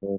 تو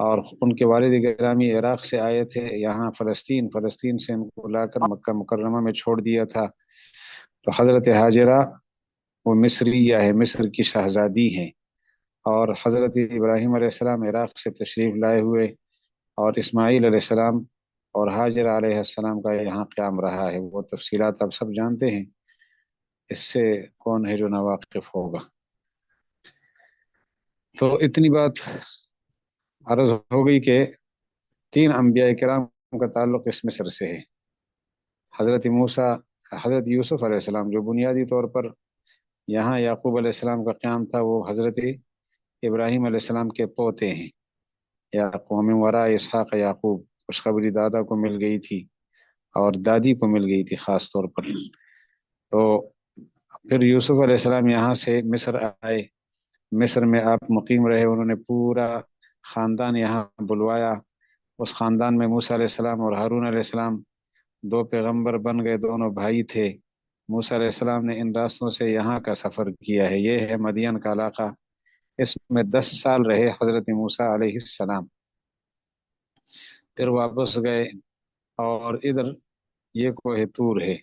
اور ان کے والد گرامی عراق سے آئے تھے یہاں فلسطین سے ان کو لا کر مکہ مکرمہ میں چھوڑ دیا تھا۔ تو حضرت ہاجرہ وہ مصریہ ہے، مصر کی شہزادی ہیں، اور حضرت ابراہیم علیہ السلام عراق سے تشریف لائے ہوئے، اور اسماعیل علیہ السلام اور حاجرہ علیہ السلام کا یہاں قیام رہا ہے۔ وہ تفصیلات آپ سب جانتے ہیں، اس سے کون ہے جو ناواقف ہوگا۔ تو اتنی بات عرض ہو گئی کہ 3 انبیاء کرام کا تعلق اس مصر سے ہے۔ حضرت موسیٰ، حضرت یوسف علیہ السلام جو بنیادی طور پر یہاں یعقوب علیہ السلام کا قیام تھا، وہ حضرت ابراہیم علیہ السلام کے پوتے ہیں۔ یعقوب من وراء اسحاق یعقوب، خوشخبری دادا کو مل گئی تھی اور دادی کو مل گئی تھی خاص طور پر۔ تو پھر یوسف علیہ السلام یہاں سے مصر آئے، مصر میں آپ مقیم رہے، انہوں نے پورا خاندان یہاں بلوایا۔ اس خاندان میں موسیٰ علیہ السلام اور ہارون علیہ السلام 2 پیغمبر بن گئے، دونوں بھائی تھے۔ موسیٰ علیہ السلام نے ان راستوں سے یہاں کا سفر کیا ہے، یہ ہے مدین کا علاقہ، اس میں 10 سال رہے حضرت موسیٰ علیہ السلام، پھر واپس گئے۔ اور ادھر یہ کوہ طور ہے،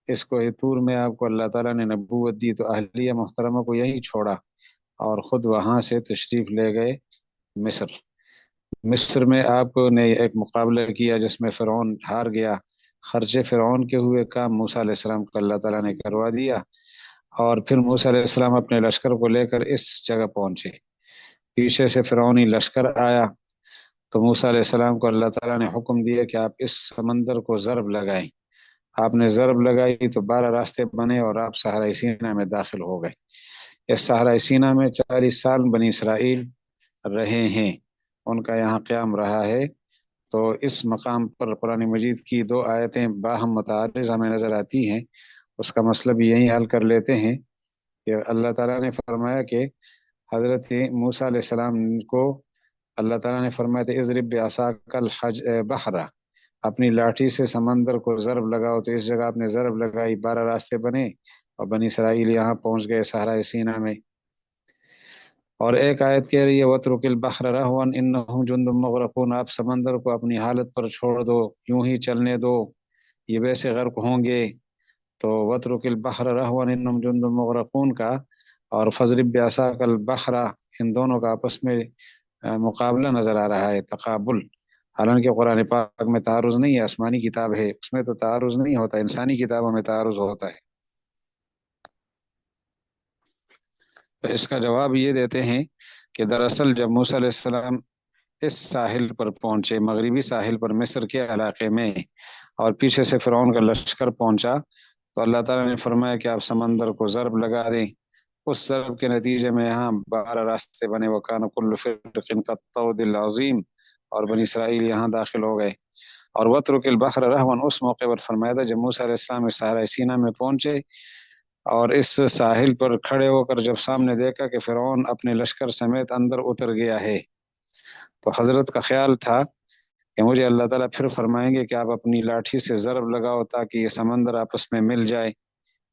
اس کوہ طور میں آپ کو اللہ تعالیٰ نے نبوت دی، تو اہلیہ محترمہ کو یہیں چھوڑا اور خود وہاں سے تشریف لے گئے مصر۔ مصر میں آپ نے ایک مقابلہ کیا جس میں فرعون ہار گیا، خرچے فرعون کے ہوئے کام موسیٰ علیہ السلام کو اللہ تعالیٰ نے کروا دیا، اور پھر موسیٰ علیہ السلام اپنے لشکر کو لے کر اس جگہ پہنچے۔ پیچھے سے فرعونی لشکر آیا تو موسیٰ علیہ السلام کو اللہ تعالیٰ نے حکم دیا کہ آپ اس سمندر کو ضرب لگائیں۔ آپ نے ضرب لگائی تو 12 راستے بنے اور آپ صحرائے سینا میں داخل ہو گئے۔ اس صحرائے سینا میں 40 سال بنی اسرائیل رہے ہیں، ان کا یہاں قیام رہا ہے۔ تو اس مقام پر قرآن مجید کی 2 آیتیں باہم متعارض ہمیں نظر آتی ہیں، اس کا مطلب یہی حل کر لیتے ہیں کہ اللہ تعالیٰ نے فرمایا کہ حضرت موسیٰ علیہ السلام کو اللہ تعالیٰ نے فرمایا تھا اضرب بعصاک البحر، اپنی لاٹھی سے سمندر کو ضرب لگاؤ، تو اس جگہ آپ نے ضرب لگائی، 12 راستے بنے اور بنی اسرائیل یہاں پہنچ گئے صحرائے سینا میں۔ اور ایک آیت کہہ رہی ہے وَاتْرُكِ الْبَحْرَ رَهْوًا إِنَّهُمْ جُنْدٌ مُغْرَقُونَ، آپ سمندر کو اپنی حالت پر چھوڑ دو، یوں ہی چلنے دو، یہ ویسے غرق ہوں گے۔ تو وَاتْرُكِ الْبَحْرَ رَهْوًا إِنَّهُمْ جُنْدٌ مُغْرَقُونَ کا اور فَاضْرِب بِعَصَاكَ الْبَحْرَ، ان دونوں کا آپس میں مقابلہ نظر آ رہا ہے، تقابل۔ حالانکہ قرآن پاک میں تعارض نہیں ہے، آسمانی کتاب ہے، اس میں تو تعارض نہیں ہوتا، انسانی کتابوں میں تعارض ہوتا ہے۔ تو اس کا جواب یہ دیتے ہیں کہ دراصل جب موسیٰ علیہ السلام اس ساحل پر پہنچے، مغربی ساحل پر مصر کے علاقے میں، اور پیچھے سے فرعون کا لشکر پہنچا، تو اللہ تعالیٰ نے فرمایا کہ آپ سمندر کو ضرب لگا دیں۔ اس ضرب کے نتیجے میں یہاں 12 راستے بنے، وَكَانَ كُلُّ فِرْقٍ كَالطَّوْدِ الْعَظِيمِ، اور بنی اسرائیل یہاں داخل ہو گئے۔ اور وَاتْرُكِ الْبَحْرَ رَهْوًا اس موقع پر فرمایا تھا جب موسیٰ علیہ السلام اس صحرائے سینا میں پہنچے اور اس ساحل پر کھڑے ہو کر جب سامنے دیکھا کہ فرعون اپنے لشکر سمیت اندر اتر گیا ہے، تو حضرت کا خیال تھا کہ مجھے اللہ تعالیٰ پھر فرمائیں گے کہ آپ اپنی لاٹھی سے ضرب لگاؤ تاکہ یہ سمندر آپس میں مل جائے۔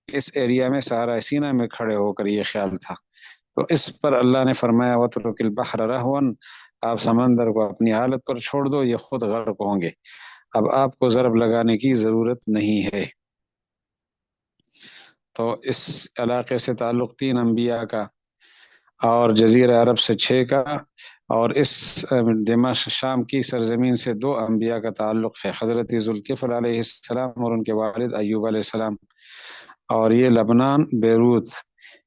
اس ایریا میں صحرائے سینا میں کھڑے ہو کر یہ خیال تھا، تو اس پر اللہ نے فرمایا وَاتْرُكِ الْبَحْرَ رَهْوًا، آپ سمندر کو اپنی حالت پر چھوڑ دو، یہ خود غرق ہوں گے، اب آپ کو ضرب لگانے کی ضرورت نہیں ہے۔ تو اس علاقے سے تعلق 3 انبیاء کا، اور جزیرہ عرب سے 6 کا، اور اس دمشق شام کی سرزمین سے 2 انبیاء کا تعلق ہے، حضرت ذوالکفل علیہ السلام اور ان کے والد ایوب علیہ السلام۔ اور یہ لبنان بیروت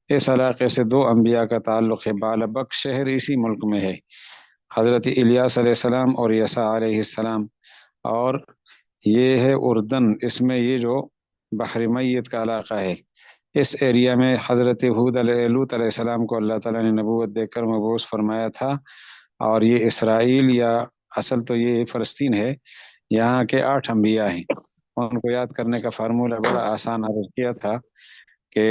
اس علاقے سے 2 انبیاء کا تعلق ہے، بالبک شہر اسی ملک میں ہے، حضرت الیاس علیہ السلام اور یسع علیہ السلام۔ اور یہ ہے اردن، اس میں یہ جو بحر میت کا علاقہ ہے، اس ایریا میں حضرت لوط علیہ السلام کو اللہ تعالیٰ نے نبوت دے کر مبعوث فرمایا تھا۔ اور یہ اسرائیل، یا اصل تو یہ فلسطین ہے، یہاں کے 8 انبیاء ہیں، ان کو یاد کرنے کا فارمولہ بڑا آسان عرض کیا تھا کہ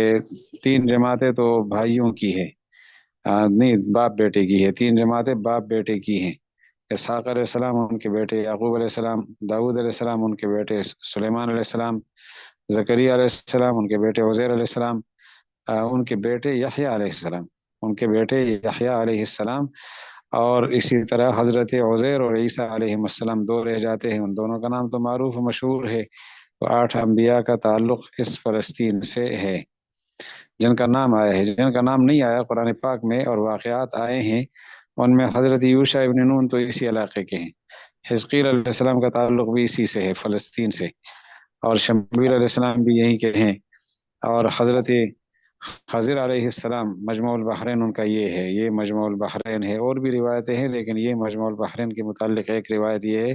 3 جماعتیں تو بھائیوں کی ہے، نہیں باپ بیٹے کی ہے، 3 جماعتیں باپ بیٹے کی ہیں، اسحاق علیہ السلام ان کے بیٹے، یعقوب علیہ السلام، داؤد علیہ السلام ان کے بیٹے، سلیمان علیہ السلام، زکریا علیہ السلام ان کے بیٹے، عزیر علیہ السلام ان کے بیٹے، یحییٰ علیہ السلام ان کے بیٹے، یحییٰ علیہ السلام، اور اسی طرح حضرت عزیر اور عیسیٰ علیہ السلام دو رہ جاتے ہیں، ان دونوں کا نام تو معروف و مشہور ہے۔ تو 8 انبیاء کا تعلق اس فلسطین سے ہے، جن کا نام آیا ہے۔ جن کا نام نہیں آیا قرآن پاک میں اور واقعات آئے ہیں ان میں حضرت یوشع ابن نون تو اسی علاقے کے ہیں، حزقیل علیہ السلام کا تعلق بھی اسی سے ہے، فلسطین سے، اور شمویل علیہ السلام بھی یہیں کے ہیں، اور حضرت خضر علیہ السلام مجمع البحرین ان کا یہ ہے، یہ مجمع البحرین ہے۔ اور بھی روایتیں ہیں لیکن یہ مجمع البحرین کے متعلق ایک روایت یہ ہے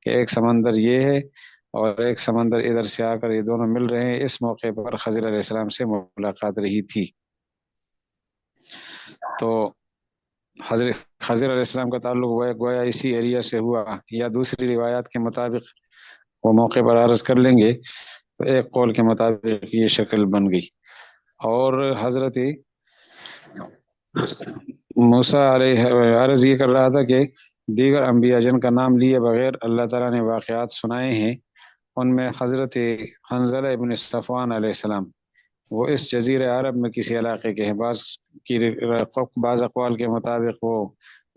کہ ایک سمندر یہ ہے اور ایک سمندر ادھر سے آ کر یہ دونوں مل رہے ہیں۔ اس موقع پر خضر علیہ السلام سے ملاقات رہی تھی، تو حضرت خضر علیہ السلام کا تعلق گویا اسی ایریا سے ہوا، یا دوسری روایات کے مطابق وہ موقع پر عرض کر لیں گے، تو ایک قول کے مطابق یہ شکل بن گئی۔ اور حضرت موسیٰ علیہ عرض یہ کر رہا تھا کہ دیگر انبیاء جن کا نام لیے بغیر اللہ تعالیٰ نے واقعات سنائے ہیں، ان میں حضرت حنظلہ ابن صفوان علیہ السلام، وہ اس جزیرہ عرب میں کسی علاقے کے ہیں، بعض اقوال کے مطابق وہ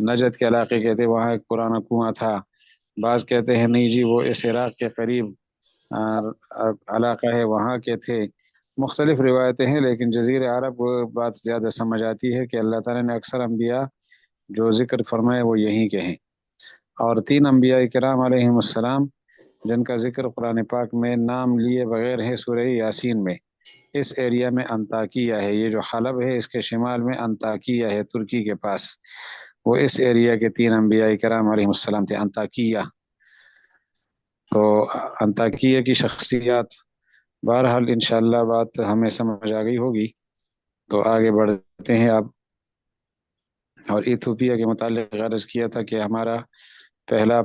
نجد کے علاقے کے تھے، وہاں ایک پرانا کنواں تھا، بعض کہتے ہیں نہیں جی وہ اس عراق کے قریب علاقہ ہے وہاں کے تھے۔ مختلف روایتیں ہیں لیکن جزیرہ عرب بات زیادہ سمجھ آتی ہے کہ اللہ تعالیٰ نے اکثر انبیاء جو ذکر فرمائے وہ یہیں کے ہیں۔ اور 3 انبیاء کرام علیہم السلام جن کا ذکر قرآن پاک میں نام لیے بغیر ہے سورہ یاسین میں، اس ایریا میں انطاکیہ ہے، یہ جو حلب ہے اس کے شمال میں انطاکیہ ہے ترکی کے پاس، وہ اس ایریا کے 3 انبیاء کرام علیہم السلام تھے، انطاکیہ۔ تو انطاکیہ کی شخصیات، بہرحال انشاءاللہ بات ہمیں سمجھ آ گئی ہوگی، تو آگے بڑھتے ہیں اب۔ اور ایتھوپیا کے متعلق عرض کیا تھا کہ ہمارا پہلا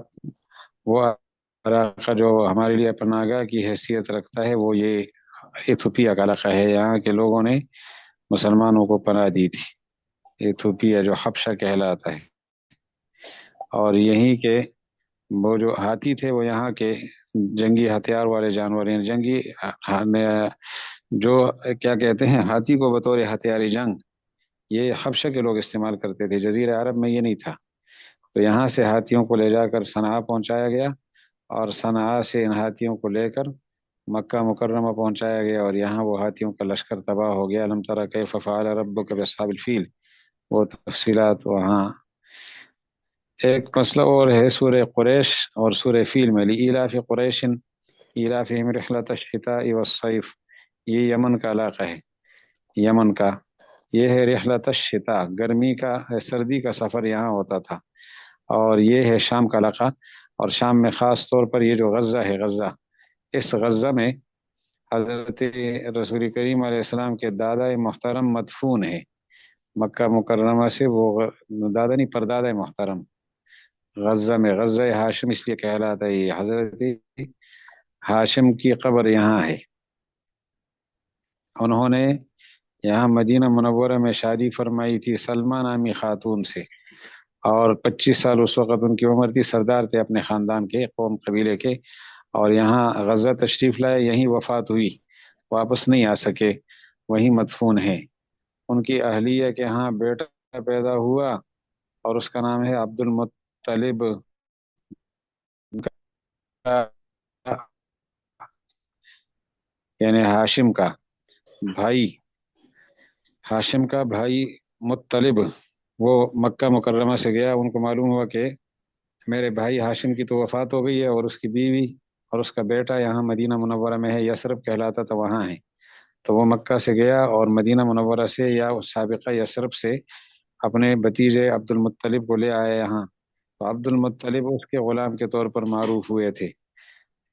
وہ علاقہ جو ہمارے لیے پناہگاہ کی حیثیت رکھتا ہے وہ یہ ایتھوپیا کا علاقہ ہے، یہاں کے لوگوں نے مسلمانوں کو پناہ دی تھی، ایتھوپیا جو حبشہ کہلاتا ہے، اور یہیں کے وہ جو ہاتھی تھے وہ یہاں کے جنگی ہتھیار والے جانور ہیں، جنگی جو کیا کہتے ہیں ہاتھی کو بطور ہتھیاری جنگ، یہ حبشہ کے لوگ استعمال کرتے تھے، جزیرہ عرب میں یہ نہیں تھا۔ تو یہاں سے ہاتھیوں کو لے جا کر صنعاء پہنچایا گیا، اور صنعاء سے ان ہاتھیوں کو لے کر مکہ مکرمہ پہنچایا گیا، اور یہاں وہ ہاتھیوں کا لشکر تباہ ہو گیا۔ الم تری کیف فعل ربک باصحاب الفیل، وہ تفصیلات وہاں۔ ایک مسئلہ اور ہے سورہ قریش اور سورہ فیل میں، لإیلاف قریش ایلافہم رحلۃ الشتاء والصیف، یہ یمن کا علاقہ ہے، یمن کا یہ ہے رحلۃ الشتاء، گرمی کا سردی کا سفر یہاں ہوتا تھا، اور یہ ہے شام کا علاقہ، اور شام میں خاص طور پر یہ جو غزہ ہے، غزہ، اس غزہ میں حضرت رسول کریم علیہ السلام کے دادا محترم مدفون ہے، مکہ مکرمہ سے وہ دادا نہیں پردادا محترم غزہ میں، غزہ ہاشم اس لیے کہلاتا ہے، حضرت ہاشم کی قبر یہاں ہے۔ انہوں نے یہاں مدینہ منورہ میں شادی فرمائی تھی سلمہ نامی خاتون سے، اور 25 سال اس وقت ان کی عمر تھی، سردار تھے اپنے خاندان کے، قوم قبیلے کے، اور یہاں غزہ تشریف لائے، یہیں وفات ہوئی، واپس نہیں آ سکے، وہیں مدفون ہیں۔ ان کی اہلیہ کے ہاں بیٹا پیدا ہوا اور اس کا نام ہے عبد المطلب، یعنی ہاشم کا بھائی، ہاشم کا بھائی مطلب، وہ مکہ مکرمہ سے گیا، ان کو معلوم ہوا کہ میرے بھائی ہاشم کی تو وفات ہو گئی ہے، اور اس کی بیوی اور اس کا بیٹا یہاں مدینہ منورہ میں ہے، یثرب کہلاتا تھا وہاں ہے، تو وہ مکہ سے گیا اور مدینہ منورہ سے یا سابقہ یثرب سے اپنے بھتیجے عبد المطلب کو لے آیا یہاں، تو عبد المطلب اس کے غلام کے طور پر معروف ہوئے تھے،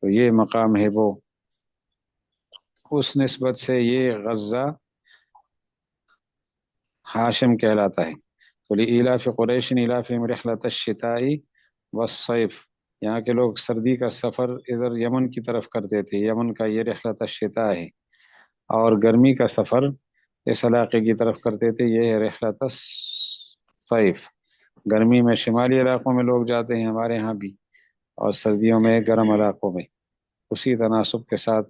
تو یہ مقام ہے وہ، اس نسبت سے یہ غزہ ہاشم کہلاتا ہے۔ وَلِإِيلَافِ قُرَيْشٍ إِيلَافِهِمْ رِحْلَةَ الشِّتَاءِ وَالصَّيْفِ، یہاں کے لوگ سردی کا سفر ادھر یمن کی طرف کرتے تھے، یمن کا یہ رحلۃ الشتاء ہے، اور گرمی کا سفر اس علاقے کی طرف کرتے تھے، یہ ہے رحلۃ الصیف، گرمی میں شمالی علاقوں میں لوگ جاتے ہیں ہمارے ہاں بھی، اور سردیوں میں گرم علاقوں میں، اسی تناسب کے ساتھ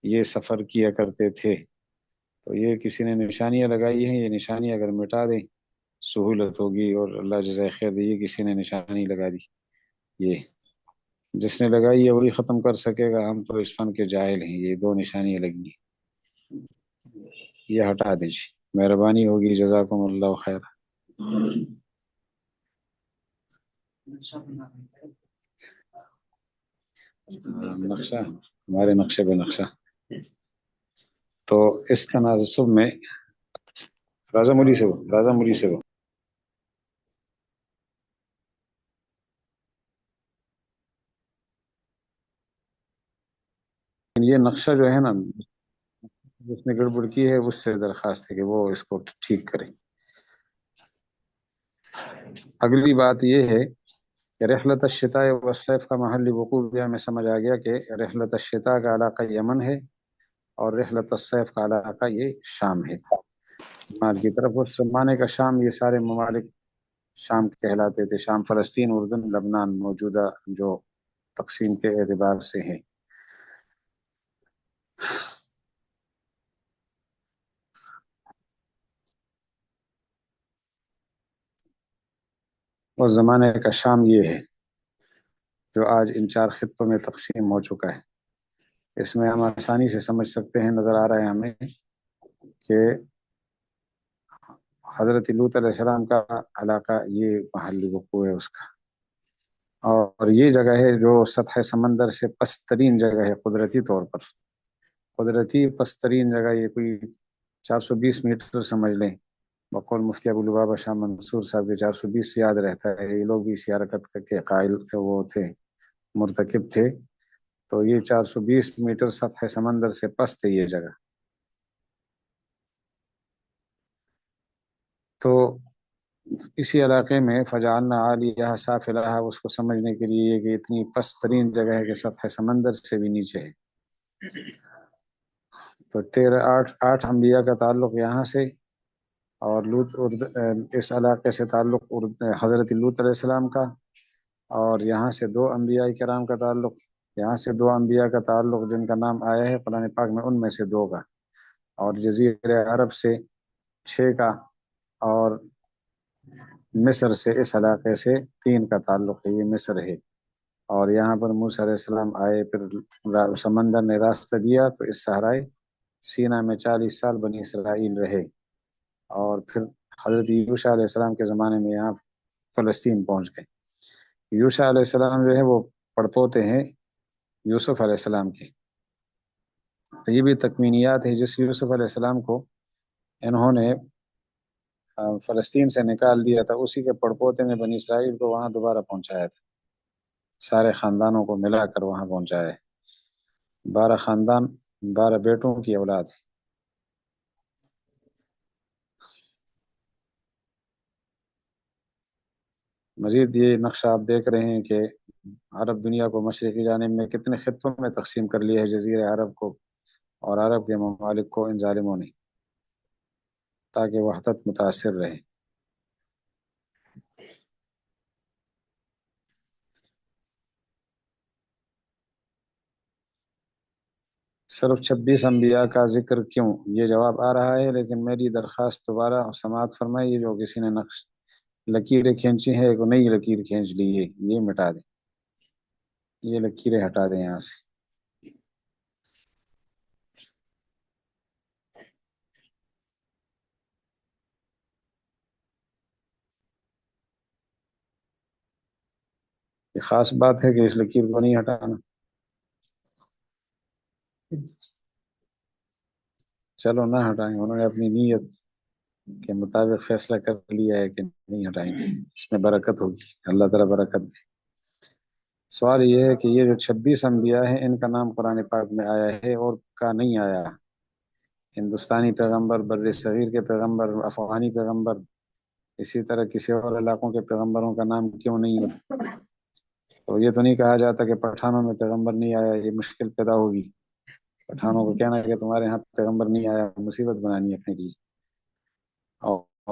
یہ سفر کیا کرتے تھے۔ تو یہ کسی نے نشانیاں لگائی ہیں، یہ نشانی اگر مٹا دیں سہولت ہوگی اور اللہ جزائے خیر دے. یہ کسی نے نشانی لگا دی، یہ جس نے لگائی ہے وہی ختم کر سکے گا. ہم تو اس فن کے جاہل ہیں. یہ دو نشانیاں لگی ہیں، یہ ہٹا دیجیے، مہربانی ہوگی. جزاکم اللہ خیر. نقشہ ہمارے نقشے پہ نقشہ. تو اس تناسب میں راجہ مولی سے ہو یہ نقشہ جو ہے نا، جس نے گڑبڑ کی ہے اس سے درخواست ہے کہ وہ اس کو ٹھیک کرے. اگلی بات یہ ہے کہ رحلت الشتاء والصیف کا محل وقوع بھی ہمیں سمجھ آ گیا کہ رحلت الشتاء کا علاقہ یمن ہے اور رحلت الصیف کا علاقہ یہ شام ہے، شمال کی طرف. اور زمانے کا شام، یہ سارے ممالک شام کہلاتے تھے. شام فلسطین، اردن، لبنان موجودہ جو تقسیم کے اعتبار سے ہیں. اور زمانے کا شام یہ ہے جو آج ان 4 خطوں میں تقسیم ہو چکا ہے. اس میں ہم آسانی سے سمجھ سکتے ہیں، نظر آ رہا ہے ہمیں کہ حضرت لوط علیہ السلام کا علاقہ یہ محل وقوع ہے اس کا. اور یہ جگہ ہے جو سطح سمندر سے پست ترین جگہ ہے قدرتی طور پر. قدرتی پست ترین جگہ یہ کوئی 420 میٹر سمجھ لیں. بقول مفتی ابو لبابہ شاہ منصور صاحب کے 420 سے یاد رہتا ہے. یہ لوگ بھی اسی حرکت کے قائل وہ تھے، مرتکب تھے. تو یہ 420 میٹر سطح سمندر سے پست ہے یہ جگہ. تو اسی علاقے میں فجعلنا عالیہا سافلہا، اس کو سمجھنے کے لیے کہ اتنی پست ترین جگہ ہے کہ سطح سمندر سے بھی نیچے ہے. تو 8 انبیاء کا تعلق یہاں سے، اور اس علاقے سے تعلق حضرت لوط علیہ السلام کا. اور یہاں سے 2 انبیاء کرام کا تعلق، یہاں سے 2 انبیاء کا تعلق جن کا نام آیا ہے قرآن پاک میں، ان میں سے 2 کا. اور جزیرہ عرب سے 6 کا، اور مصر سے، اس علاقے سے 3 کا تعلق ہے. یہ مصر ہے. اور یہاں پر موسیٰ علیہ السلام آئے، پھر سمندر نے راستہ دیا تو اس صحرائے سینا میں 40 سال بنی اسرائیل رہے. اور پھر حضرت یوشع علیہ السلام کے زمانے میں یہاں فلسطین پہنچ گئے. یوشع علیہ السلام جو ہے وہ پڑپوتے ہیں یوسف علیہ السلام کے. تو یہ بھی تکمینیات ہے. جس یوسف علیہ السلام کو انہوں نے فلسطین سے نکال دیا تھا، اسی کے پڑپوتے نے بنی اسرائیل کو وہاں دوبارہ پہنچایا تھا. سارے خاندانوں کو ملا کر وہاں پہنچایا ہے. 12 خاندان، 12 بیٹوں کی اولاد. مزید یہ نقشہ آپ دیکھ رہے ہیں کہ عرب دنیا کو مشرقی جانب میں کتنے خطوں میں تقسیم کر لیا ہے جزیرہ عرب کو، اور عرب کے ممالک کو ان ظالموں نے، تاکہ وحدت متاثر رہے. صرف 26 انبیاء کا ذکر کیوں، یہ جواب آ رہا ہے. لیکن میری درخواست دوبارہ سماعت فرمائیے. جو کسی نے نقش لکیریں کھینچی ہیں، ایک نئی لکیر کھینچ لی ہے، یہ مٹا دیں. یہ لکیریں ہٹا دیں یہاں سے. یہ خاص بات ہے کہ اس لکیر کو نہیں ہٹانا. چلو نہ ہٹائیں، انہوں نے اپنی نیت کے مطابق فیصلہ کر لیا ہے کہ نہیں ہٹائیں گے. اس میں برکت ہوگی، اللہ تعالیٰ برکت دے. سوال یہ ہے کہ یہ جو 26 انبیاء ہیں، ان کا نام قرآن پاک میں آیا ہے اور کا نہیں آیا. ہندوستانی پیغمبر، بر صغیر کے پیغمبر، افغانی پیغمبر، اسی طرح کسی اور علاقوں کے پیغمبروں کا نام کیوں نہیں ہے؟ تو یہ تو نہیں کہا جاتا کہ پٹھانوں میں پیغمبر نہیں آیا. یہ مشکل پیدا ہوگی پٹھانوں کو کہنا کہ تمہارے یہاں پیغمبر نہیں آیا، مصیبت بنانی اپنے لیے.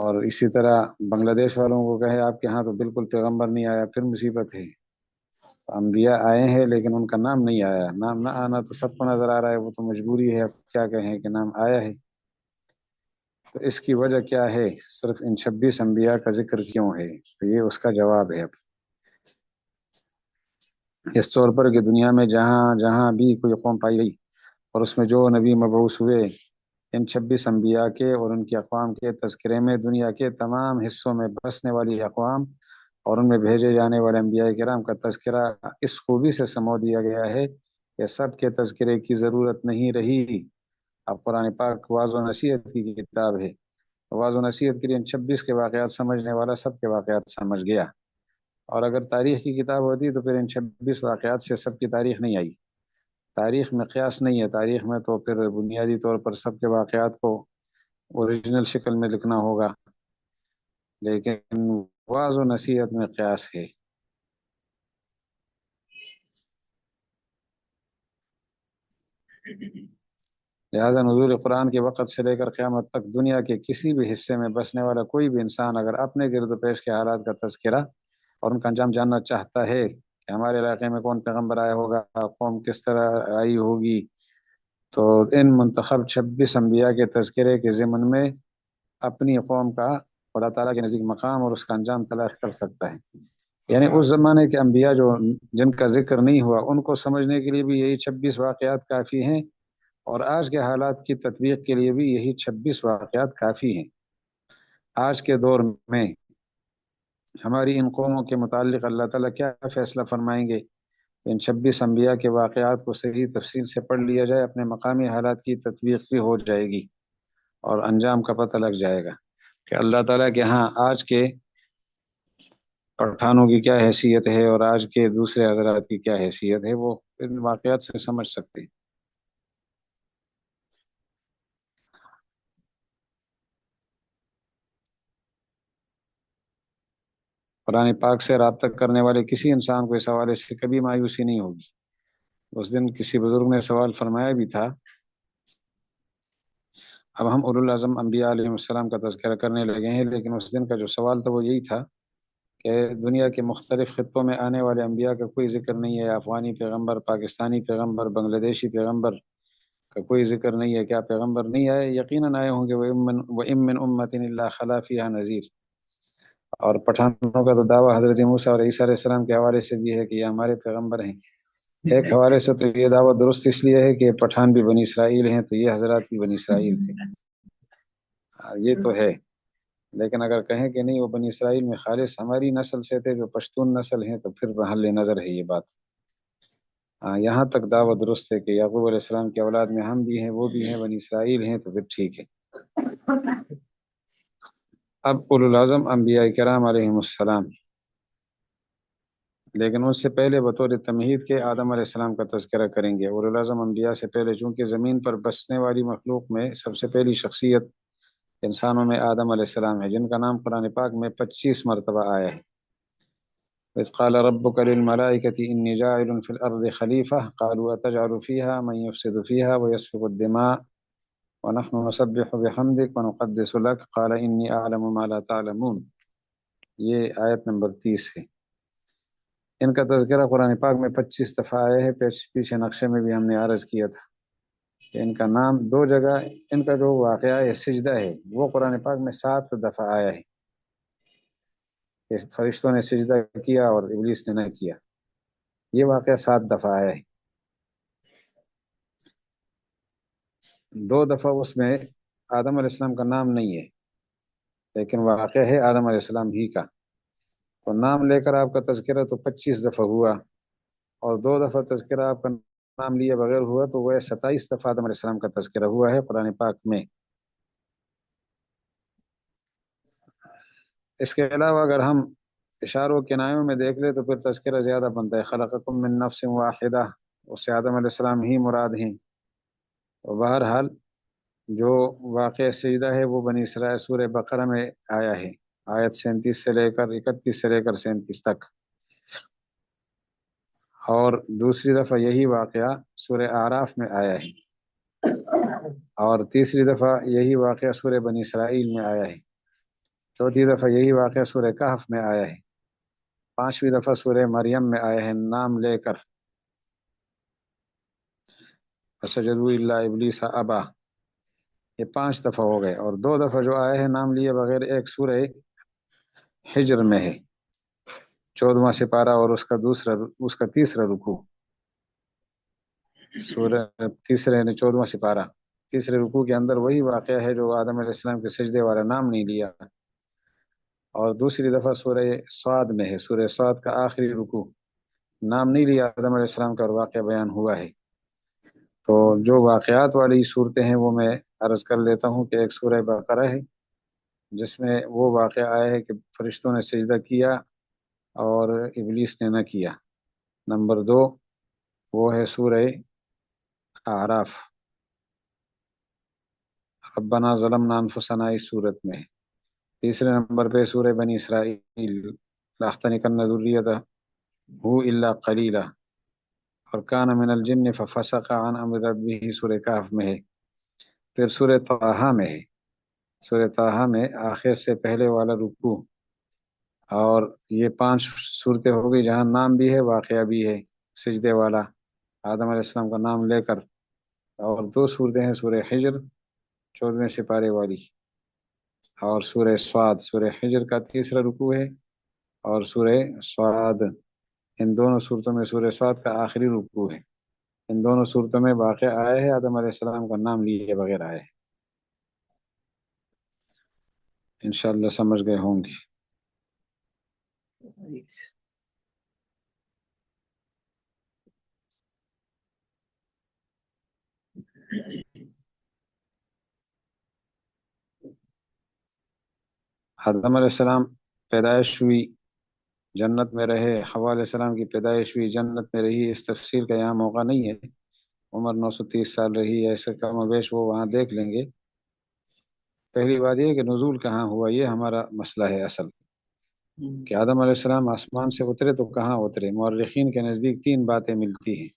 اور اسی طرح بنگلہ دیش والوں کو کہے آپ کے ہاں تو بالکل پیغمبر نہیں آیا، پھر مصیبت ہے. انبیاء آئے ہیں لیکن ان کا نام نہیں آیا. نام نہ آنا تو سب کو نظر آ رہا ہے، وہ تو مجبوری ہے. اب کیا کہیں کہ نام آیا ہے. تو اس کی وجہ کیا ہے، صرف ان 26 انبیاء کا ذکر کیوں ہے؟ تو یہ اس کا جواب ہے۔ اب اس طور پر کہ دنیا میں جہاں جہاں بھی کوئی قوم پائی گئی اور اس میں جو نبی مبعوث ہوئے، ان 26 انبیاء کے اور ان کے اقوام کے تذکرے میں دنیا کے تمام حصوں میں بسنے والی اقوام اور ان میں بھیجے جانے والے انبیاء کرام کا تذکرہ اس خوبی سے سمو دیا گیا ہے کہ سب کے تذکرے کی ضرورت نہیں رہی۔ اب قرآن پاک واضح و نصیحت کی کتاب ہے، واضح و نصیحت کے لیے ان 26 کے واقعات سمجھنے والا سب کے واقعات سمجھ گیا، اور اگر تاریخ کی کتاب ہوتی تو پھر ان 26 واقعات سے سب کی تاریخ نہیں آئی۔ تاریخ میں قیاس نہیں ہے، تاریخ میں تو پھر بنیادی طور پر سب کے واقعات کو اوریجنل شکل میں لکھنا ہوگا، لیکن واضح و نصیحت میں قیاس ہے۔ لہذا نزول قرآن کے وقت سے لے کر قیامت تک دنیا کے کسی بھی حصے میں بسنے والا کوئی بھی انسان اگر اپنے گرد و پیش کے حالات کا تذکرہ اور ان کا انجام جاننا چاہتا ہے کہ ہمارے علاقے میں کون پیغمبر آیا ہوگا، قوم کس طرح آئی ہوگی، تو ان منتخب 26 انبیاء کے تذکرے کے ضمن میں اپنی قوم کا خدا تعالیٰ کے نزدیک مقام اور اس کا انجام تلاش کر سکتا ہے۔ یعنی اس زمانے کے انبیاء جن کا ذکر نہیں ہوا، ان کو سمجھنے کے لیے بھی یہی 26 واقعات کافی ہیں، اور آج کے حالات کی تطبیق کے لیے بھی یہی 26 واقعات کافی ہیں۔ آج کے دور میں ہماری ان قوموں کے متعلق اللہ تعالیٰ کیا فیصلہ فرمائیں گے؟ ان 26 انبیاء کے واقعات کو صحیح تفصیل سے پڑھ لیا جائے، اپنے مقامی حالات کی تطبیق بھی ہو جائے گی اور انجام کا پتہ لگ جائے گا کہ اللہ تعالیٰ کے ہاں آج کے پٹھانوں کی کیا حیثیت ہے اور آج کے دوسرے حضرات کی کیا حیثیت ہے، وہ ان واقعات سے سمجھ سکتے ہیں۔ قرآن پاک سے رابطہ کرنے والے کسی انسان کو اس حوالے سے کبھی مایوسی نہیں ہوگی۔ اس دن کسی بزرگ نے سوال فرمایا بھی تھا، اب ہم اولو العزم انبیاء علیہ السلام کا تذکرہ کرنے لگے ہیں، لیکن اس دن کا جو سوال تھا وہ یہی تھا کہ دنیا کے مختلف خطوں میں آنے والے انبیاء کا کوئی ذکر نہیں ہے، افغانی پیغمبر، پاکستانی پیغمبر، بنگلہ دیشی پیغمبر کا کوئی ذکر نہیں ہے۔ کیا پیغمبر نہیں آئے؟ یقیناً آئے ہوں گے، وَإِن مِّنْ أُمَّةٍ إِلَّا خَلَا فِيهَا نَذِيرٌ۔ اور پٹھانوں کا تو دعویٰ حضرت موسیٰ اور عیسیٰ علیہ السلام کے حوالے سے بھی ہے کہ یہ ہمارے پیغمبر ہیں۔ ایک حوالے سے تو یہ دعویٰ درست اس لیے ہے کہ پٹھان بھی بنی اسرائیل ہیں، تو یہ حضرات بھی بنی اسرائیل تھے، یہ تو ہے۔ لیکن اگر کہیں کہ نہیں وہ بنی اسرائیل میں خالص ہماری نسل سے تھے جو پشتون نسل ہیں، تو پھر محل نظر ہے یہ بات۔ یہاں تک دعویٰ درست ہے کہ یعقوب علیہ السلام کی اولاد میں ہم بھی ہیں، وہ بھی ہیں، بنی اسرائیل ہیں، تو پھر ٹھیک ہے۔ اب اولو العزم انبیاء کرام علیہم السلام، لیکن اس سے پہلے بطور تمہید کے آدم علیہ السلام کا تذکرہ کریں گے۔ اولو العزم انبیاء سے پہلے چونکہ زمین پر بسنے والی مخلوق میں سب سے پہلی شخصیت انسانوں میں آدم علیہ السلام ہے، جن کا نام قرآن پاک میں 25 مرتبہ آیا ہے۔ وَإِذْ قَالَ رَبُّكَ لِلْمَلَائِكَةِ إِنِّي جَاعِلٌ فِي الْأَرْضِ خَلِيفَةً قَالُوا أَتَجْعَلُ فِيهَا مَن يُفْسِدُ فِيهَا وَيَسْفِكُ الدِّمَاءَ وَنَحْنُ نُسَبِّحُ بِحَمْدِكَ وَنُقَدِّسُ لَكَ قَالَ إِنِّي أَعْلَمُ مَا لَا تَعْلَمُونَ۔ یہ آیت نمبر 30 ہے۔ ان کا تذکرہ قرآن پاک میں 25 دفعہ آیا ہے۔ پیچھے نقشے میں بھی ہم نے عرض کیا تھا کہ ان کا نام 2 جگہ، ان کا جو واقعہ ہے سجدہ ہے وہ قرآن پاک میں 7 دفعہ آیا ہے کہ فرشتوں نے سجدہ کیا اور ابلیس نے نہ کیا، یہ واقعہ 7 دفعہ آیا ہے۔ 2 دفعہ اس میں آدم علیہ السلام کا نام نہیں ہے، لیکن واقعہ ہے آدم علیہ السلام ہی کا، تو نام لے کر آپ کا تذکرہ تو 25 دفعہ ہوا، اور 2 دفعہ تذکرہ آپ کا نام لیے بغیر ہوا تو وہ 27 دفعہ آدم علیہ السلام کا تذکرہ ہوا ہے قرآن پاک میں۔ اس کے علاوہ اگر ہم اشاروں کنایوں میں دیکھ لیں تو پھر تذکرہ زیادہ بنتا ہے۔ خلقکم من نفس واحدہ، اس سے آدم علیہ السلام ہی مراد ہیں۔ اور بہرحال جو واقع سجدہ ہے وہ بنی اسرائیل سورہ بقرہ میں آیا ہے، آیت 37 سے لے کر 31 سے لے کر 37 تک، اور دوسری دفعہ یہی واقعہ سورہ اعراف میں آیا ہے، اور تیسری دفعہ یہی واقعہ سورہ بنی اسرائیل میں آیا ہے، چوتھی دفعہ یہی واقعہ سورہ کہف میں آیا ہے، 5ویں دفعہ سورہ مریم میں آیا ہے نام لے کر، فسجدوا الا ابلیس ابا۔ یہ 5 دفعہ ہو گئے، اور 2 دفعہ جو آئے ہیں نام لیے بغیر، ایک سورہ حجر میں ہے 14واں سپارہ، اور اس کا تیسرا رکوع، سورہ تیسرے یعنی 14واں سپارہ، تیسرے رکوع کے اندر وہی واقعہ ہے جو آدم علیہ السلام کے سجدے والا، نام نہیں لیا۔ اور دوسری دفعہ سورہ صاد میں ہے، سورہ صاد کا آخری رکوع، نام نہیں لیا آدم علیہ السلام کا، اور واقعہ بیان ہوا ہے۔ تو جو واقعات والی صورتیں ہیں وہ میں عرض کر لیتا ہوں کہ ایک سورہ بقرہ ہے جس میں وہ واقعہ آیا ہے کہ فرشتوں نے سجدہ کیا اور ابلیس نے نہ کیا۔ نمبر 2 وہ ہے سورہ اعراف، ربنا ظلمنا انفسنا، اس صورت میں ہے۔ تیسرے نمبر پہ سورہ بنی اسرائیل، لاحتنکن ذریتہ الا قلیلا، اور کان من الجن ففسق عن امر ربہ، سورہ کہف میں ہے۔ پھر سورہ طٰہٰ میں ہے، سورہ طٰہٰ میں آخر سے پہلے والا رکوع، اور یہ 5 صورتیں ہو گئی جہاں نام بھی ہے، واقعہ بھی ہے سجدے والا، آدم علیہ السلام کا نام لے کر۔ اور 2 صورتیں ہیں، سورہ حجر 14ویں سپارے والی، اور سورہ صاد، سورہ حجر کا تیسرا رکوع ہے، اور سورہ صاد، ان دونوں صورتوں میں سورہ صاد کا آخری رکوع ہے۔ ان دونوں صورتوں میں واقعہ آئے ہیں، آدم علیہ السلام کا نام لیے بغیر آئے ہیں۔ انشاءاللہ سمجھ گئے ہوں گے۔ آدم علیہ السلام پیدائش ہوئی، جنت میں رہے، حوا علیہ السلام کی پیدائش ہوئی، جنت میں رہی، اس تفسیر کا یہاں موقع نہیں ہے۔ عمر 930 سال رہی، ایسے کم و بیش وہ وہاں دیکھ لیں گے۔ پہلی بات یہ کہ نزول کہاں ہوا، یہ ہمارا مسئلہ ہے اصل، کہ آدم علیہ السلام آسمان سے اترے تو کہاں اترے۔ مورخین کے نزدیک 3 باتیں ملتی ہیں۔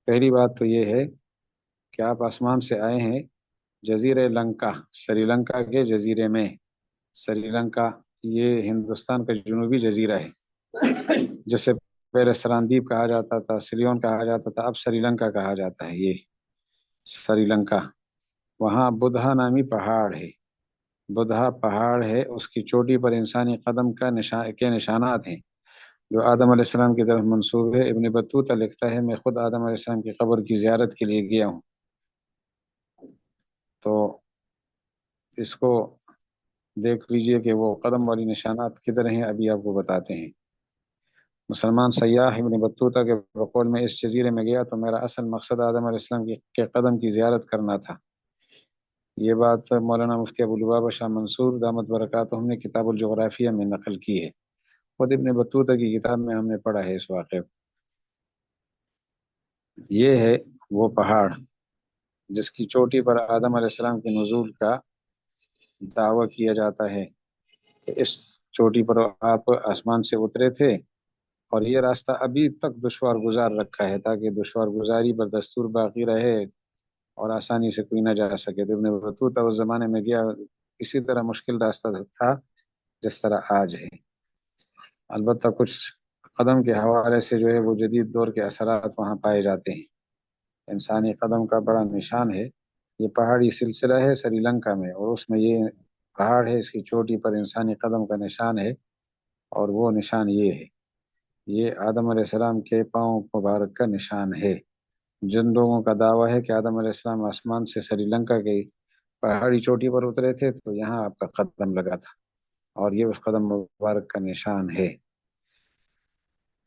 پہلی بات تو یہ ہے کہ آپ آسمان سے آئے ہیں جزیرہ لنکا، سری لنکا کے جزیرے میں۔ سری لنکا یہ ہندوستان کا جنوبی جزیرہ ہے، جسے پہلے سراندیپ کہا جاتا تھا، سریون کہا جاتا تھا، اب سری لنکا کہا جاتا ہے۔ یہ سری لنکا، وہاں بدھا نامی پہاڑ ہے، بدھا پہاڑ ہے، اس کی چوٹی پر انسانی قدم کے نشانات ہیں جو آدم علیہ السلام کی طرف منسوب ہے۔ ابن بطوطہ لکھتا ہے میں خود آدم علیہ السلام کی قبر کی زیارت کے لیے گیا ہوں، تو اس کو دیکھ لیجئے کہ وہ قدم والی نشانات کدھر ہیں، ابھی آپ کو بتاتے ہیں۔ مسلمان سیاح ابن بطوطہ کے بقول میں اس جزیرے میں گیا تو میرا اصل مقصد آدم علیہ السلام کے قدم کی زیارت کرنا تھا۔ یہ بات مولانا مفتی ابو لبابہ شاہ منصور دامت برکاتہم نے کتاب الجغرافیہ میں نقل کی ہے، خود ابن بطوطہ کی کتاب میں ہم نے پڑھا ہے اس واقعے کو۔ یہ ہے وہ پہاڑ جس کی چوٹی پر آدم علیہ السلام کے نزول کا دعویٰ کیا جاتا ہے کہ اس چوٹی پر آپ آسمان سے اترے تھے، اور یہ راستہ ابھی تک دشوار گزار رکھا ہے تاکہ دشوار گزاری پر دستور باقی رہے اور آسانی سے کوئی نہ جا سکے۔ تو ابن بطوطہ اس زمانے میں گیا، اسی طرح مشکل راستہ تھا جس طرح آج ہے۔ البتہ کچھ قدم کے حوالے سے جو ہے وہ جدید دور کے اثرات وہاں پائے جاتے ہیں۔ انسانی قدم کا بڑا نشان ہے، یہ پہاڑی سلسلہ ہے سری لنکا میں، اور اس میں یہ پہاڑ ہے، اس کی چوٹی پر انسانی قدم کا نشان ہے، اور وہ نشان یہ ہے، یہ آدم علیہ السلام کے پاؤں مبارک کا نشان ہے۔ جن لوگوں کا دعویٰ ہے کہ آدم علیہ السلام آسمان سے سری لنکا کے پہاڑی چوٹی پر اترے تھے تو یہاں آپ کا قدم لگا تھا، اور یہ اس قدم مبارک کا نشان ہے۔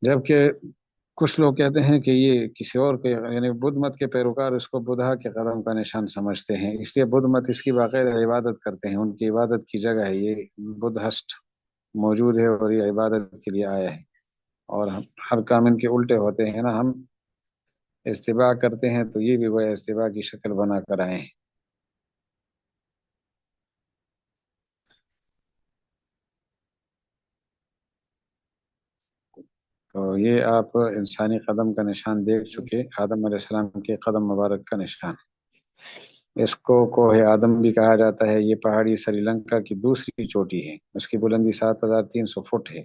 جبکہ کچھ لوگ کہتے ہیں کہ یہ کسی اور کے، یعنی بدھ مت کے پیروکار اس کو بدھا کے قدم کا نشان سمجھتے ہیں، اس لیے بدھ مت اس کی باقاعدہ عبادت کرتے ہیں، ان کی عبادت کی جگہ ہے، یہ بدھ ہسٹ موجود ہے اور یہ عبادت کے لیے آیا ہے، اور ہر کام ان کے الٹے ہوتے ہیں نا۔ ہم استباع کرتے ہیں تو یہ بھی وہ استباع کی شکل بنا کر آئے ہیں۔ تو یہ آپ انسانی قدم کا نشان دیکھ چکے، آدم علیہ السلام کے قدم مبارک کا نشان۔ اس کو کوہ آدم بھی کہا جاتا ہے۔ یہ پہاڑی سری لنکا کی دوسری چوٹی ہے، اس کی بلندی 7300 فٹ ہے۔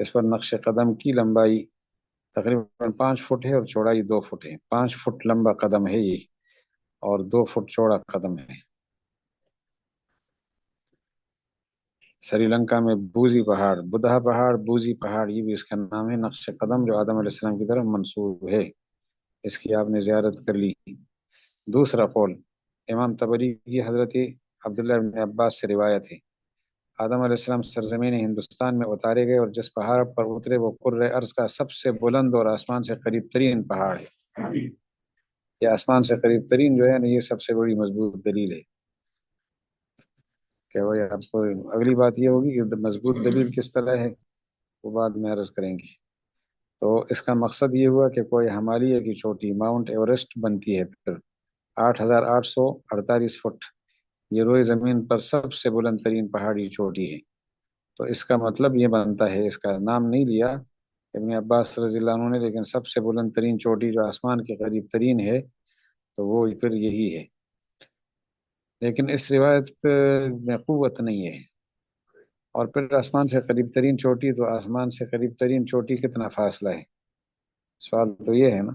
اس پر نقش قدم کی لمبائی تقریباً 5 فٹ ہے اور چوڑائی 2 فٹ ہے، 5 فٹ لمبا قدم ہے یہ۔ اور 2 فٹ چوڑا قدم ہے۔ سری لنکا میں بوزی پہاڑ، بدھا پہاڑ، بوزی پہاڑ، یہ بھی اس کا نام ہے، نقش قدم جو آدم علیہ السلام کی طرف منسوب ہے، اس کی آپ نے زیارت کر لی۔ دوسرا قول امام طبری کی حضرت عبداللہ بن عباس سے روایت ہے، آدم علیہ السلام سرزمین ہندوستان میں اتارے گئے اور جس پہاڑ پر اترے وہ قرۂ ارض کا سب سے بلند اور آسمان سے قریب ترین پہاڑ ہے۔ یہ آسمان سے قریب ترین جو ہے نا، یہ سب سے بڑی مضبوط دلیل ہے کہ بھائی آپ کو اگلی بات یہ ہوگی کہ مضبوط دلیل کس طرح ہے، وہ بعد میں عرض کریں گی۔ تو اس کا مقصد یہ ہوا کہ کوئی ہمالیہ کی چوٹی ماؤنٹ ایوریسٹ بنتی ہے، پھر 8,848 فٹ، یہ روئے زمین پر سب سے بلند ترین پہاڑی چوٹی ہے۔ تو اس کا مطلب یہ بنتا ہے، اس کا نام نہیں لیا ابن عباس رضی اللہ عنہ نے، لیکن سب سے بلند ترین چوٹی جو آسمان کے قریب ترین ہے تو وہ پھر یہی ہے، لیکن اس روایت میں قوت نہیں ہے۔ اور پھر آسمان سے قریب ترین چوٹی، تو آسمان سے قریب ترین چوٹی کتنا فاصلہ ہے؟ سوال تو یہ ہے نا۔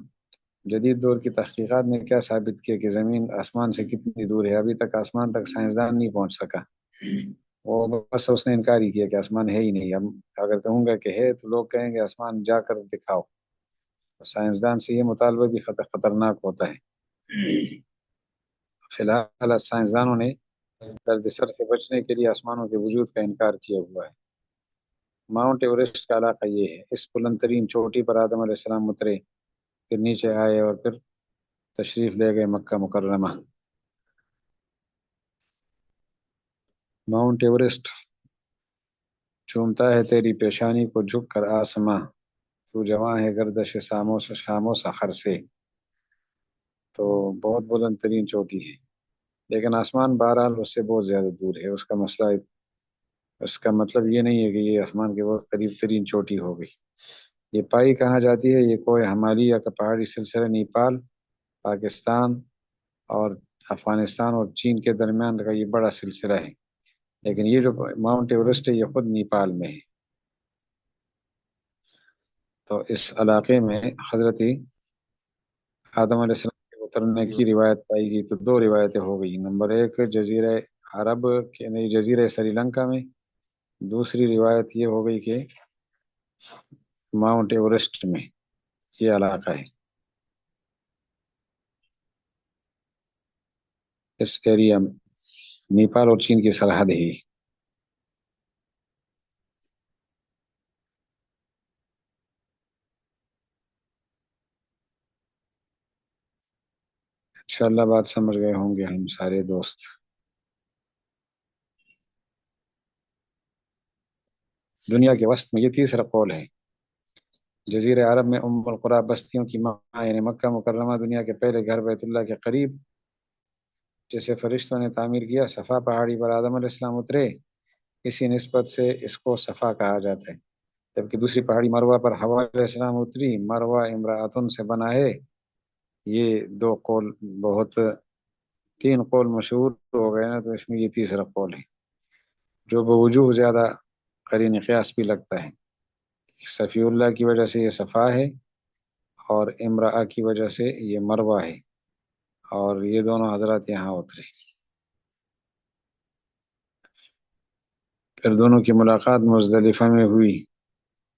جدید دور کی تحقیقات نے کیا ثابت کیا کہ زمین آسمان سے کتنی دور ہے؟ ابھی تک آسمان تک سائنسدان نہیں پہنچ سکا، وہ بس اس نے انکار ہی کیا کہ آسمان ہے ہی نہیں۔ اب اگر کہوں گا کہ ہے تو لوگ کہیں گے آسمان جا کر دکھاؤ، سائنسدان سے یہ مطالبہ بھی خطرناک ہوتا ہے۔ فی الحال سائنسدانوں نے درد سر سے بچنے کے لیے آسمانوں کے وجود کا انکار کیا ہوا ہے۔ ماؤنٹ ایوریسٹ کا علاقہ یہ ہے، اس بلند ترین چوٹی پر آدم علیہ السلام اترے، پھر نیچے آئے اور پھر تشریف لے گئے مکہ مکرمہ۔ ماؤنٹ ایوریسٹ چومتا ہے تیری پیشانی کو جھک کر آسماں، تو جواں ہے گردش شام و سحر سے۔ تو بہت بلند ترین چوٹی ہے، لیکن آسمان بہرحال اس سے بہت زیادہ دور ہے۔ اس کا مسئلہ، اس کا مطلب یہ نہیں ہے کہ یہ آسمان کے بہت قریب ترین چوٹی ہو گئی۔ یہ پائی کہاں جاتی ہے؟ یہ کوہ ہمالیہ کا پہاڑی سلسلہ نیپال، پاکستان اور افغانستان اور چین کے درمیان کا یہ بڑا سلسلہ ہے، لیکن یہ جو ماؤنٹ ایوریسٹ ہے یہ خود نیپال میں ہے۔ تو اس علاقے میں حضرت آدم علیہ السلام کے اترنے کی روایت پائی گئی، تو 2 روایتیں ہو گئی۔ نمبر 1 جزیرہ عرب کے نہیں، جزیرہ سری لنکا میں، دوسری روایت یہ ہو گئی کہ ماؤنٹ ایوریسٹ میں یہ علاقہ ہے، اس ایریا میں نیپال اور چین کی سرحد ہے۔ انشاءاللہ بات سمجھ گئے ہوں گے ہم سارے دوست۔ دنیا کے وسط میں یہ تیسرا قول ہے۔ جزیرہ عرب میں ام القریٰ بستیوں کی ماں یعنی مکہ مکرمہ دنیا کے پہلے گھر بیت اللہ کے قریب جسے فرشتوں نے تعمیر کیا، صفا پہاڑی پر آدم علیہ السلام اترے، اسی نسبت سے اس کو صفا کہا جاتا ہے۔ جبکہ دوسری پہاڑی مروہ پر حوا علیہ السلام اتری، مروہ امراۃن سے بنا ہے۔ یہ 2 قول بہت، 3 قول مشہور ہو گئے نا، تو اس میں یہ تیسرا قول ہے جو بوجوہ زیادہ قرین قیاس بھی لگتا ہے۔ صفی اللہ کی وجہ سے یہ صفا ہے، اور امرأہ کی وجہ سے یہ مروہ ہے، اور یہ دونوں حضرات یہاں اترے، پھر دونوں کی ملاقات مزدلفہ میں ہوئی۔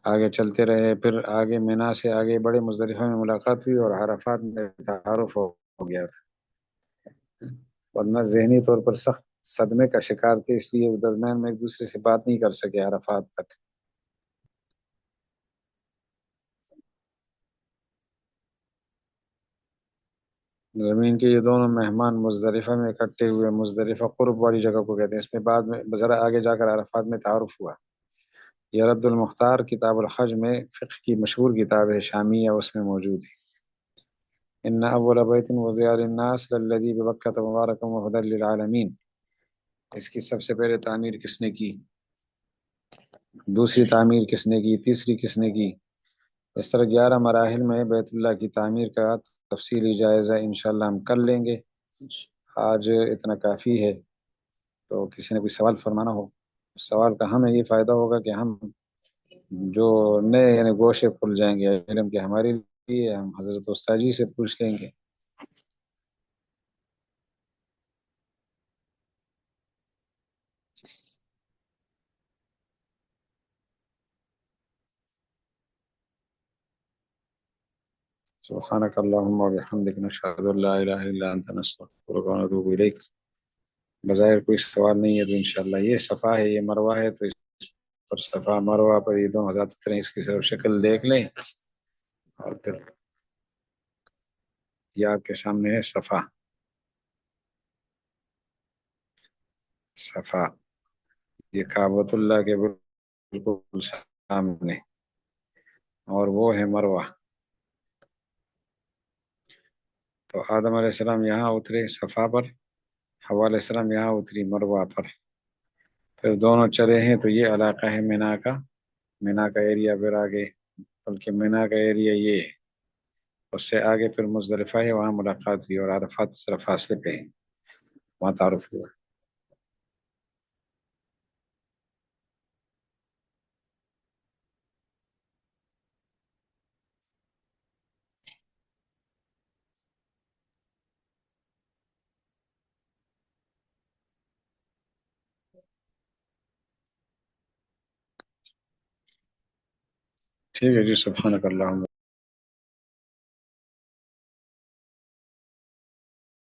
آگے چلتے رہے، پھر آگے مینا سے آگے بڑے، مزدلفہ میں ملاقات ہوئی اور عرفات میں تعارف ہو گیا تھا، ورنہ ذہنی طور پر سخت صدمے کا شکار تھے، اس لیے وہ درمیان میں ایک دوسرے سے بات نہیں کر سکے عرفات تک۔ زمین کے یہ دونوں مہمان مزدلفہ میں اکٹھے ہوئے، مزدلفہ قرب والی جگہ کو کہتے ہیں، اس میں بعد میں ذرا آگے جا کر عرفات میں تعارف ہوا۔ یہ رد المختار کتاب الحج میں فقہ کی مشہور کتاب ہے شامیہ، اس میں موجود ہے۔ ان اول بیت وضع للناس للذی ببکۃ مبارکا وہدی للعالمین، اس کی سب سے پہلے تعمیر کس نے کی، دوسری تعمیر کس نے کی، تیسری کس نے کی؟ اس طرح 11 مراحل میں بیت اللہ کی تعمیر کا تفصیلی جائزہ انشاءاللہ ہم کر لیں گے۔ آج اتنا کافی ہے، تو کسی نے کوئی سوال فرمانا ہو، سوال کا ہمیں یہ فائدہ ہوگا کہ ہم جو نئے یعنی گوشے کھل جائیں گے علم کے ہمارے لیے، ہم حضرت استاد جی سے پوچھ لیں گے۔ سبحانك اللهم وبحمدك نشهد ان لا الہ الا انت نستغفرك ونتوب الیک۔ بظاہر کوئی سوال نہیں ہے تو انشاءاللہ یہ صفا ہے، یہ مروہ ہے، تو اس پر صفا مروہ پر یہ دونوں ذات کریں، اس کی صرف شکل دیکھ لیں اور پھر یہ آپ کے سامنے ہے صفا۔ صفا یہ کعبۃ اللہ کے بالکل سامنے، اور وہ ہے مروہ۔ تو آدم علیہ السلام یہاں اترے صفا پر، حوا علیہ السلام یہاں اتری مروہ پر، پھر دونوں چلے ہیں۔ تو یہ علاقہ ہے مینا کا، مینا کا ایریا پھر آگے، بلکہ مینا کا ایریا یہ ہے، اس سے آگے پھر مزدلفہ ہے، وہاں ملاقات ہوئی، اور عرفات صرف فاصلے پہ ہے، وہاں تعارف ہوا۔ ٹھیک ہے جی، سبحانک اللہم